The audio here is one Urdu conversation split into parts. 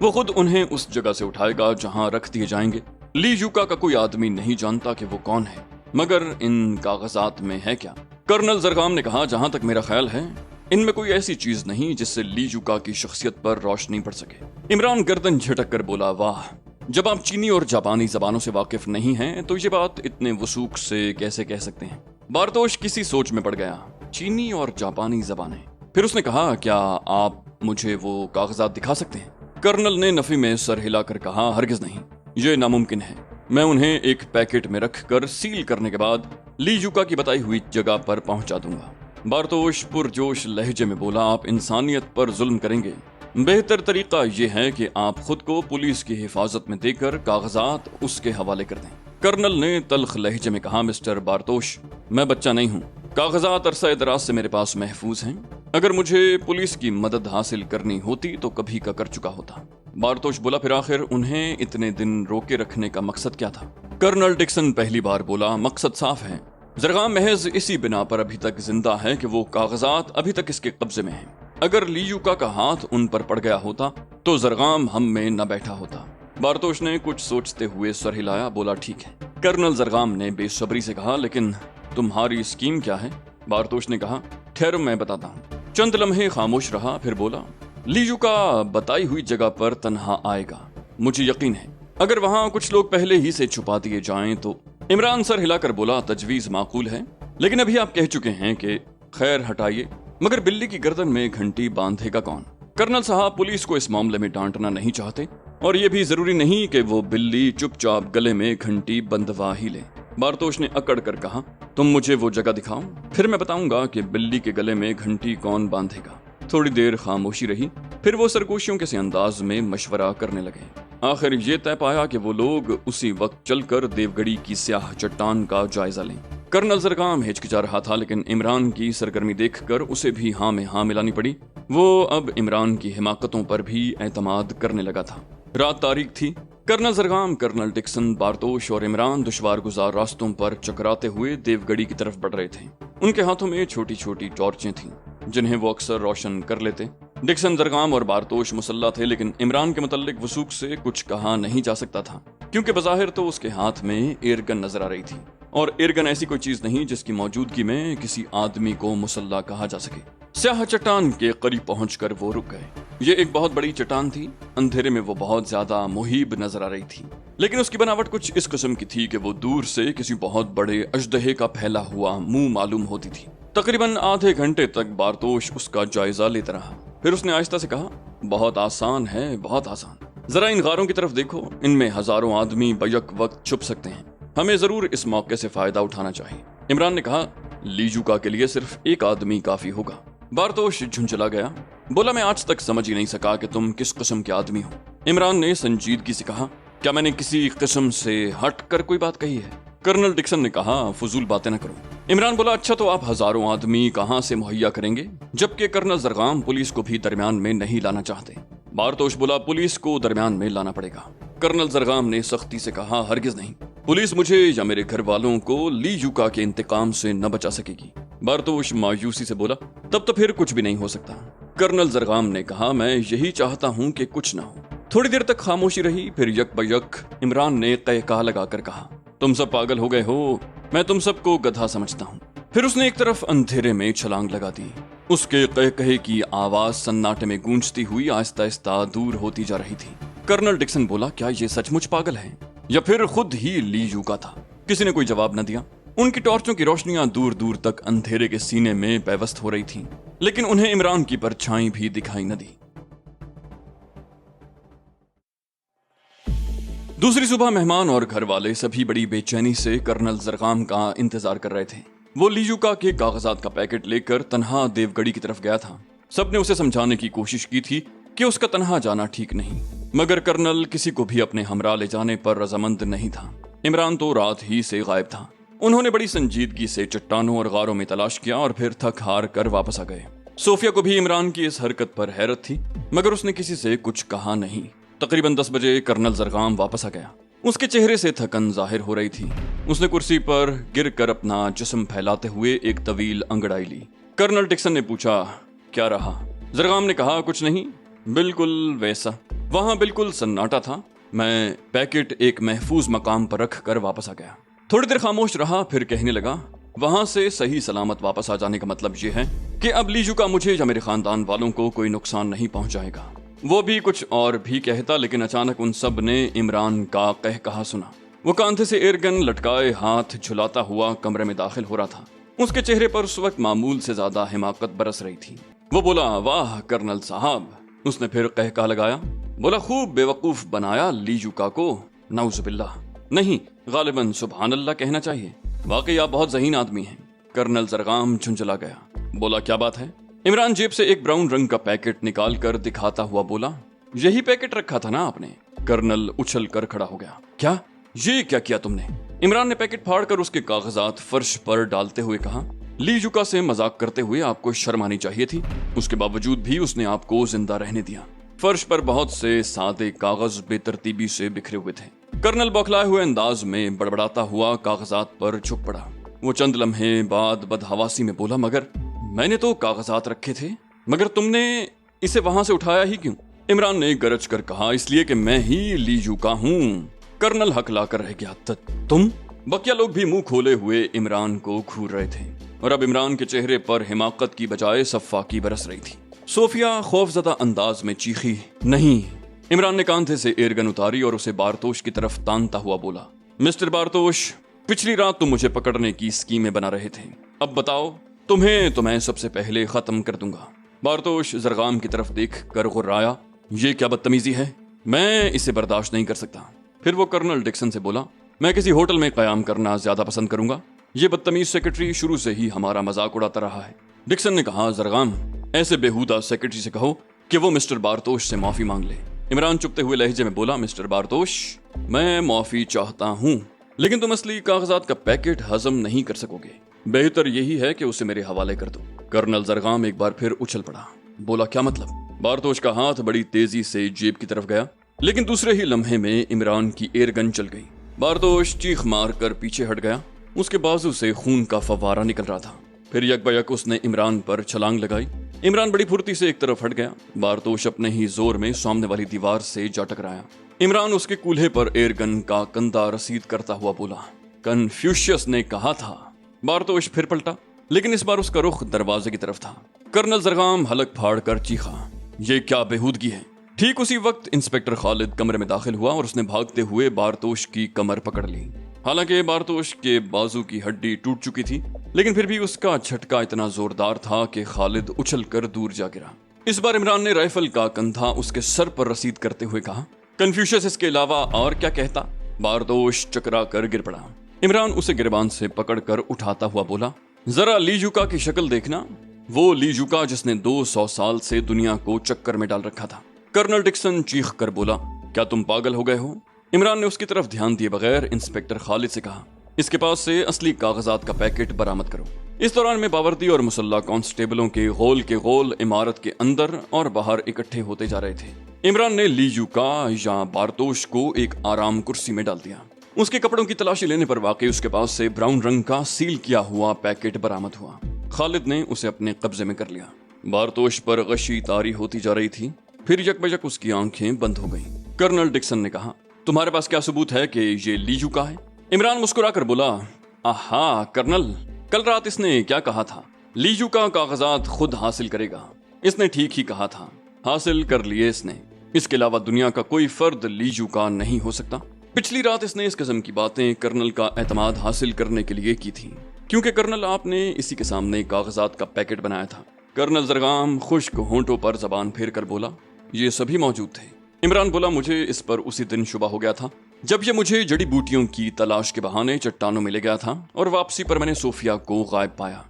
وہ خود انہیں اس جگہ سے اٹھائے گا جہاں رکھ دیے جائیں گے۔ لی یوکا کا کوئی آدمی نہیں جانتا کہ وہ کون ہے، مگر ان کاغذات میں ہے کیا؟ کرنل زرغام نے کہا، جہاں تک میرا خیال ہے ان میں کوئی ایسی چیز نہیں جس سے لی یوکا کی شخصیت پر روشنی پڑ سکے۔ عمران گردن جھٹک کر بولا، واہ، جب آپ چینی اور جاپانی زبانوں سے واقف نہیں ہیں تو یہ بات اتنے وثوق سے کیسے کہہ سکتے ہیں؟ بارتوش کسی سوچ میں پڑ گیا۔ چینی اور جاپانی زبانیں؟ پھر اس نے کہا، کیا آپ مجھے وہ کاغذات دکھا سکتے ہیں؟ کرنل نے نفی میں سر ہلا کر کہا، ہرگز نہیں، یہ ناممکن ہے۔ میں انہیں ایک پیکٹ میں رکھ کر سیل کرنے کے بعد لی یوکا کی بتائی ہوئی جگہ پر پہنچا دوں گا۔ بارتوش پرجوش لہجے میں بولا، آپ انسانیت پر ظلم کریں گے؟ بہتر طریقہ یہ ہے کہ آپ خود کو پولیس کی حفاظت میں دے کر کاغذات اس کے حوالے کر دیں۔ کرنل نے تلخ لہجے میں کہا، مسٹر بارتوش، میں بچہ نہیں ہوں، کاغذات عرصہ دراز سے میرے پاس محفوظ ہیں، اگر مجھے پولیس کی مدد حاصل کرنی ہوتی تو کبھی کا کر چکا ہوتا۔ بارتوش بولا، پھر آخر انہیں اتنے دن روکے رکھنے کا مقصد کیا تھا؟ کرنل ڈکسن پہلی بار بولا، مقصد صاف ہے، زرغام محض اسی بنا پر ابھی تک زندہ ہے کہ وہ کاغذات ابھی تک اس کے قبضے میں ہیں۔ اگر لی یوکا کا ہاتھ ان پر پڑ گیا ہوتا تو زرغام ہم میں نہ بیٹھا ہوتا۔ بارتوش نے کچھ سوچتے ہوئے سر ہلایا، بولا، ٹھیک ہے۔ کرنل زرغام نے بے صبری سے کہا، لیکن تمہاری اسکیم کیا ہے؟ بارتوش نے کہا، ٹھہرو میں بتاتا ہوں۔ چند لمحے خاموش رہا، پھر بولا، لی یوکا بتائی ہوئی جگہ پر تنہا آئے گا، مجھے یقین ہے۔ اگر وہاں کچھ لوگ پہلے ہی سے چھپا دیے جائیں تو؟ عمران سر ہلا کر بولا، تجویز معقول ہے، لیکن ابھی آپ کہہ چکے ہیں کہ خیر ہٹائیے، مگر بلی کی گردن میں گھنٹی باندھے گا کون؟ کرنل صاحب پولیس کو اس معاملے میں ڈانٹنا نہیں چاہتے، اور یہ بھی ضروری نہیں کہ وہ بلی چپ چاپ گلے میں گھنٹی بندھوا ہی لے۔ بارتوش نے اکڑ کر کہا، تم مجھے وہ جگہ دکھاؤ، پھر میں بتاؤں گا کہ بلی کے گلے میں گھنٹی کون باندھے گا۔ تھوڑی دیر خاموشی رہی، پھر وہ سرگوشیوں کے سے انداز میں مشورہ کرنے لگے۔ آخر یہ طے پایا کہ وہ لوگ اسی وقت چل کر دیوگڑی کی سیاہ چٹان کا جائزہ لیں۔ کرنل زرغام ہچکچا رہا تھا، لیکن عمران کی سرگرمی دیکھ کر اسے بھی ہاں میں ہاں ملانی پڑی۔ وہ اب عمران کی حماقتوں پر بھی اعتماد کرنے لگا تھا۔ رات تاریک تھی۔ کرنل زرغام، کرنل ڈکسن، بارتوش اور عمران دشوار گزار راستوں پر چکراتے ہوئے دیوگڑی کی طرف بڑھ رہے تھے۔ ان کے ہاتھوں میں چھوٹی چھوٹی ٹارچیں تھیں جنہیں وہ اکثر روشن کر لیتے۔ ڈکسن، زرغام اور بارتوش مسلح تھے، لیکن عمران کے متعلق وثوق سے کچھ کہا نہیں جا سکتا تھا، کیونکہ بظاہر تو اس کے ہاتھ میں ایئر گن نظر آ رہی تھی، اور ایئر گن ایسی کوئی چیز نہیں جس کی موجودگی میں کسی آدمی کو مسلح کہا جا سکے۔ سیاہ چٹان کے قریب پہنچ کر وہ رک گئے۔ یہ ایک بہت بڑی چٹان تھی، اندھیرے میں وہ بہت زیادہ مہیب نظر آ رہی تھی، لیکن اس کی بناوٹ کچھ اس قسم کی تھی کہ وہ دور سے کسی بہت بڑے اژدہے کا پھیلا ہوا منہ معلوم ہوتی تھی۔ تقریباً آدھے گھنٹے تک بارتوش اس کا جائزہ لیتا رہا، پھر اس نے آہستہ سے کہا، بہت آسان ہے، بہت آسان، ذرا ان غاروں کی طرف دیکھو، ان میں ہزاروں آدمی بیک وقت چھپ سکتے ہیں، ہمیں ضرور اس موقع سے فائدہ اٹھانا چاہیے۔ عمران نے کہا، لی یوکا کے لیے صرف ایک آدمی کافی ہوگا۔ بارتوش جھنجھلا گیا، بولا، میں آج تک سمجھ ہی نہیں سکا کہ تم کس قسم کے آدمی ہو۔ عمران نے سنجیدگی سے کہا، کیا میں نے کسی قسم سے ہٹ کر کوئی بات کہی ہے؟ کرنل ڈکسن نے کہا، فضول باتیں نہ کرو۔ عمران بولا، اچھا تو آپ ہزاروں آدمی کہاں سے مہیا کریں گے، جبکہ کرنل زرغام پولیس کو بھی درمیان میں نہیں لانا چاہتے؟ بارتوش بولا، پولیس کو درمیان میں لانا پڑے گا۔ کرنل زرغام نے سختی سے کہا، ہرگز نہیں، پولیس مجھے یا میرے گھر والوں کو لی یوکا کے انتقام سے نہ بچا سکے گی۔ بارتوش مایوسی سے بولا، تب تو پھر کچھ بھی نہیں ہو سکتا۔ کرنل زرغام نے کہا، میں یہی چاہتا ہوں کہ کچھ نہ ہو۔ تھوڑی دیر تک خاموشی رہی، پھر یک بیک عمران نے قہقہہ لگا کر کہا، تم سب پاگل ہو گئے ہو، میں تم سب کو گدھا سمجھتا ہوں۔ پھر اس نے ایک طرف اندھیرے میں چھلانگ لگا دی۔ اس کے قہقہے کی آواز سناٹے میں گونجتی ہوئی آہستہ آہستہ دور ہوتی جا رہی تھی۔ کرنل ڈکسن بولا، کیا یہ سچ مچ پاگل ہے یا پھر خود ہی لی یوکا تھا؟ کسی نے کوئی جواب نہ دیا۔ ان کی ٹارچوں کی روشنیاں دور دور تک اندھیرے کے سینے میں پیوست ہو رہی تھیں، لیکن انہیں عمران کی پرچھائی بھی دکھائی نہ دی۔ دوسری صبح مہمان اور گھر والے سبھی بڑی بے چینی سے کرنل زرغام کا انتظار کر رہے تھے۔ وہ لی یوکا کے کاغذات کا پیکٹ لے کر تنہا دیوگڑی کی طرف گیا تھا۔ سب نے اسے سمجھانے کی کوشش کی تھی کہ اس کا تنہا جانا ٹھیک نہیں، مگر کرنل کسی کو بھی اپنے ہمراہ لے جانے پر رضامند نہیں تھا۔ عمران تو رات ہی سے غائب تھا۔ انہوں نے بڑی سنجیدگی سے چٹانوں اور غاروں میں تلاش کیا اور پھر تھک ہار کر واپس آ گئے۔ صوفیہ کو بھی عمران کی اس حرکت پر حیرت تھی، مگر اس نے کسی سے کچھ کہا نہیں۔ تقریباً 10 بجے کرنل زرغام واپس آ گیا۔ اس کے چہرے سے تھکن ظاہر ہو رہی تھی۔ اس نے کرسی پر گر کر اپنا جسم پھیلاتے ہوئے ایک طویل انگڑائی لی۔ کرنل ڈکسن نے پوچھا، کیا رہا؟ زرغام نے کہا، کچھ نہیں، بالکل ویسا. وہاں بالکل سناٹا تھا. میں پیکٹ ایک محفوظ مقام پر رکھ کر واپس آ گیا. تھوڑی دیر خاموش رہا, پھر کہنے لگا, وہاں سے صحیح سلامت واپس آ جانے کا مطلب یہ ہے کہ اب لیجو کا مجھے یا میرے خاندان والوں کو کوئی نقصان نہیں پہنچائے گا. وہ بھی کچھ اور بھی کہتا, لیکن اچانک ان سب نے عمران کا کہا سنا. وہ کاندھے سے ایئرگن لٹکائے ہاتھ جھلاتا ہوا کمرے میں داخل ہو رہا تھا. اس کے چہرے پر اس وقت معمول سے زیادہ حماقت برس رہی تھی. وہ بولا, واہ کرنل صاحب. اس نے پھر کہا لگایا, بولا, خوب بے وقوف بنایا لیجوکا کو. نعوذ باللہ. نہیں, غالباً سبحان اللہ کہنا چاہیے. واقعی آپ بہت ذہین آدمی ہیں. کرنل زرغام جھنجھلا گیا. بولا, کیا بات ہے؟ عمران جیب سے ایک براؤن رنگ کا پیکٹ نکال کر دکھاتا ہوا بولا, یہی پیکٹ رکھا تھا نا آپ نے؟ کرنل اچھل کر کھڑا ہو گیا. کیا؟ یہ کیا کیا تم نے؟ عمران نے پیکٹ پھاڑ کر اس کے کاغذات فرش پر ڈالتے ہوئے کہا, لیجوکا سے مذاق کرتے ہوئے آپ کو شرم آنی چاہیے تھی. اس کے باوجود بھی اس نے آپ کو زندہ رہنے دیا. فرش پر بہت سے سادے کاغذ بے ترتیبی سے بکھرے ہوئے تھے. کرنل بوکھلائے ہوئے انداز میں بڑبڑاتا ہوا کاغذات پر جھک پڑا. وہ چند لمحے بعد بدحواسی میں بولا, مگر میں نے تو کاغذات رکھے تھے, مگر تم نے اسے وہاں سے اٹھایا ہی کیوں؟ عمران نے گرج کر کہا, اس لیے کہ میں ہی لیجوکا ہوں. کرنل ہکلا کر رہ گیا. تم؟ بقیہ لوگ بھی منہ کھولے ہوئے عمران کو گھور رہے تھے, اور اب عمران کے چہرے پر حماقت کی بجائے صفاقی برس رہی تھی. صوفیہ خوفزدہ انداز میں چیخی, نہیں. عمران نے کاندھے سے ایئرگن اتاری اور اسے بارتوش کی طرف تانتا ہوا بولا, مسٹر بارتوش, پچھلی رات تم مجھے پکڑنے کی اسکیمیں بنا رہے تھے. اب بتاؤ, تمہیں تو میں سب سے پہلے ختم کر دوں گا. بارتوش زرغام کی طرف دیکھ کر غرایا, یہ کیا بدتمیزی ہے؟ میں اسے برداشت نہیں کر سکتا. پھر وہ کرنل ڈکسن سے بولا, میں کسی ہوٹل میں قیام کرنا زیادہ پسند کروں گا. یہ بدتمیز سیکرٹری شروع سے ہی ہمارا مذاق اڑاتا رہا ہے. ڈکسن نے کہا, زرغام, ایسے بےہودہ سیکرٹری سے کہو کہ وہ مسٹر بارتوش سے معافی مانگ لے. عمران چپتے ہوئے لہجے میں بولا, مسٹر بارتوش, میں معافی چاہتا ہوں, لیکن تم اصلی کاغذات کا پیکٹ ہضم نہیں کر سکو گے. بہتر یہی ہے کہ اسے میرے حوالے کر دو. کرنل زرغام ایک بار پھر اچھل پڑا. بولا, کیا مطلب؟ بارتوش کا ہاتھ بڑی تیزی سے جیب کی طرف گیا, لیکن دوسرے ہی لمحے میں عمران کی ایئرگن چل گئی. بارتوش چیخ مار کر پیچھے ہٹ گیا. اس کے بازو سے خون کا فوارہ نکل رہا تھا. پھر یک بیک اس نے عمران پر چھلانگ لگائی. عمران بڑی پھرتی سے ایک طرف ہٹ گیا. بارتوش اپنے ہی زور میں سامنے والی دیوار سے جا ٹکرایا. عمران اس کے کولہے پر ایئرگن کا کندھا رسید کرتا ہوا بولا, کنفیوشیس نے کہا تھا. بارتوش پھر پلٹا, لیکن اس بار اس کا رخ دروازے کی طرف تھا. کرنل زرغام حلق پھاڑ کر چیخا, یہ کیا بےہودگی ہے؟ ٹھیک اسی وقت انسپکٹر خالد کمرے میں داخل ہوا اور اس نے بھاگتے ہوئے بارتوش کی کمر پکڑ لی. حالانکہ بارتوش کے بازو کی ہڈی ٹوٹ چکی تھی, لیکن پھر بھی اس کا جھٹکا اتنا زوردار تھا کہ خالد اچھل کر دور جا گرا. اس بار عمران نے رائفل کا کندھا اس کے سر پر رسید کرتے ہوئے کہا, کنفیوشس اس کے علاوہ اور کیا کہتا؟ بارتوش چکرا کر گر پڑا. عمران اسے گریبان سے پکڑ کر اٹھاتا ہوا بولا, ذرا لیجوکا کی شکل دیکھنا, وہ لیجوکا جس نے 200 سال سے دنیا کو چکر میں ڈال رکھا تھا. کرنل ڈکسن چیخ کر بولا, کیا تم پاگل ہو گئے ہو؟ عمران نے اس کی طرف دھیان دیے بغیر انسپکٹر خالد سے کہا, اس کے پاس سے اصلی کاغذات کا پیکٹ برآمد کرو. اس دوران میں باوردی اور مسلح کانسٹیبلوں کے غول عمارت کے اندر اور باہر اکٹھے ہوتے جا رہے تھے. عمران نے لیجوکا یا بارتوش کو ایک آرام کرسی میں ڈال دیا. اس کے کپڑوں کی تلاشی لینے پر واقعی اس کے پاس سے براؤن رنگ کا سیل کیا ہوا پیکٹ برآمد ہوا. خالد نے اسے اپنے قبضے میں کر لیا. بارتوش پر غشی طاری ہوتی جا رہی تھی. پھر یک بجک اس کی آنکھیں بند ہو گئیں. کرنل ڈکسن نے کہا, تمہارے پاس کیا ثبوت ہے کہ یہ لیجوکا ہے؟ عمران مسکرا کر بولا, آہا کرنل, کل رات اس نے کیا کہا تھا؟ لیجوکا کاغذات خود حاصل کرے گا. اس نے ٹھیک ہی کہا تھا, حاصل کر لیے اس نے. اس کے علاوہ دنیا کا کوئی فرد لیجوکا نہیں ہو سکتا. پچھلی رات اس نے اس قسم کی باتیں کرنل کا اعتماد حاصل کرنے کے لیے کی تھیں, کیونکہ کرنل آپ نے اسی کے سامنے کاغذات کا پیکٹ بنایا تھا. کرنل زرغام خشک ہونٹوں پر زبان پھیر کر بولا, یہ سبھی موجود تھے. عمران بولا, مجھے اس پر اسی دن شبہ ہو گیا تھا جب یہ مجھے جڑی بوٹیوں کی تلاش کے بہانے چٹانوں میں لے گیا تھا اور واپسی پر میں نے صوفیہ کو غائب پایا.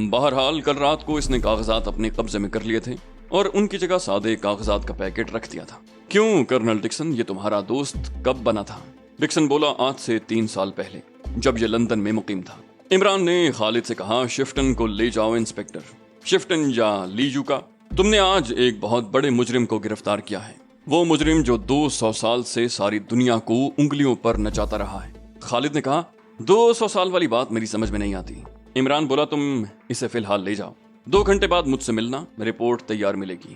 بہرحال کل رات کو اس نے کاغذات اپنے قبضے میں کر لیے تھے اور ان کی جگہ سادے کاغذات کا پیکٹ رکھ دیا تھا. کیوں کرنل ڈکسن, یہ تمہارا دوست کب بنا تھا؟ ڈکسن بولا, آج سے 3 سال پہلے, جب یہ لندن میں مقیم تھا. عمران نے خالد سے کہا, شفٹن کو لے جاؤ انسپکٹر. شفٹن یا لیجوکا, تم نے آج ایک بہت بڑے مجرم کو گرفتار کیا ہے. وہ مجرم جو 200 سال سے ساری دنیا کو انگلیوں پر نچاتا رہا ہے. خالد نے کہا, 200 سال والی بات میری سمجھ میں نہیں آتی. عمران بولا, تم اسے فی الحال لے جاؤ. 2 گھنٹے بعد مجھ سے ملنا, رپورٹ تیار ملے گی.